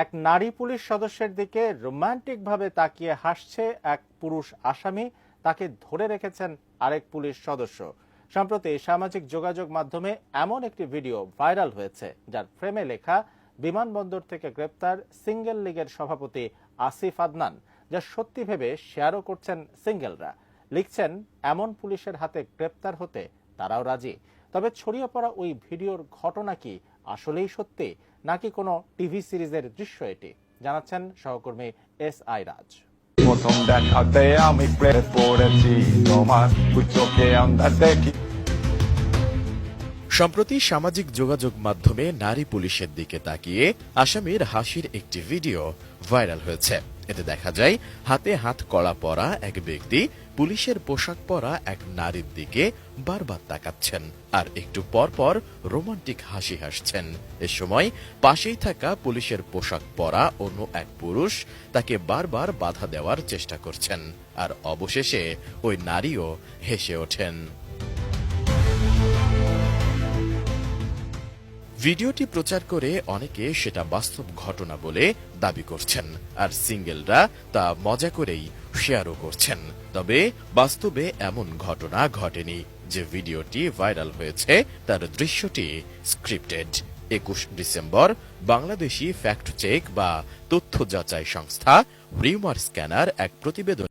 এক নারী পুলিশ সদস্যের দিকে রোমান্টিকভাবে তাকিয়ে হাসছে এক পুরুষ আসামি, তাকে ধরে রেখেছেন আরেক পুলিশ সদস্য। সম্প্রতি সামাজিক যোগাযোগ মাধ্যমে এমন একটি ভিডিও ভাইরাল হয়েছে, যার ফ্রেমে লেখা বিমানবন্দর থেকে গ্রেপ্তার সিঙ্গেল লীগের সভাপতি আসিফ আদনান, যা সত্যি ভেবে শেয়ারও করছেন সিঙ্গেলরা। লিখছেন, এমন পুলিশের হাতে গ্রেপ্তার হতে তারাও রাজি। তবে ছড়িয়ে পড়া ওই ভিডিওর ঘটনা কি আসলেই সত্যি, নাকি কোনো টিভি সিরিজের দৃশ্য এটি, জানাচ্ছেন সহকর্মী SI রাজ। প্রথম দেখাতে আমি প্রেমে পড়েছি, তোমার চোখে আন্ধার দেখি। সম্প্রতি সামাজিক যোগাযোগ মাধ্যমে নারী পুলিশের দিকে তাকিয়ে আসামির হাসির একটি ভিডিও ভাইরাল হয়েছে। এতে দেখা যায় হাতে হাত কড়া পরা এক ব্যক্তি পুলিশের পোশাক পরা এক নারীর দিকে বারবার তাকাচ্ছেন আর একটু পর পর রোমান্টিক হাসি হাসছেন। এ সময় পাশেই থাকা পুলিশের পোশাক পরা অন্য এক পুরুষ তাকে বারবার বাধা দেওয়ার চেষ্টা করছেন, আর অবশেষে ওই নারীও হেসে ওঠেন। ভিডিওটি প্রচার করে অনেকে সেটা বাস্তব ঘটনা বলে দাবি করছেন, আর সিঙ্গেলরা তা মজা করেই শেয়ারও করছেন। তবে বাস্তবে এমন ঘটনা ঘটেনি। যে ভিডিওটি ভাইরাল হয়েছে তার দৃশ্যটি scripted. 21 December Bangladeshi fact check বা তথ্য যাচাই সংস্থা রিউমার স্ক্যানার এক প্রতিবেদন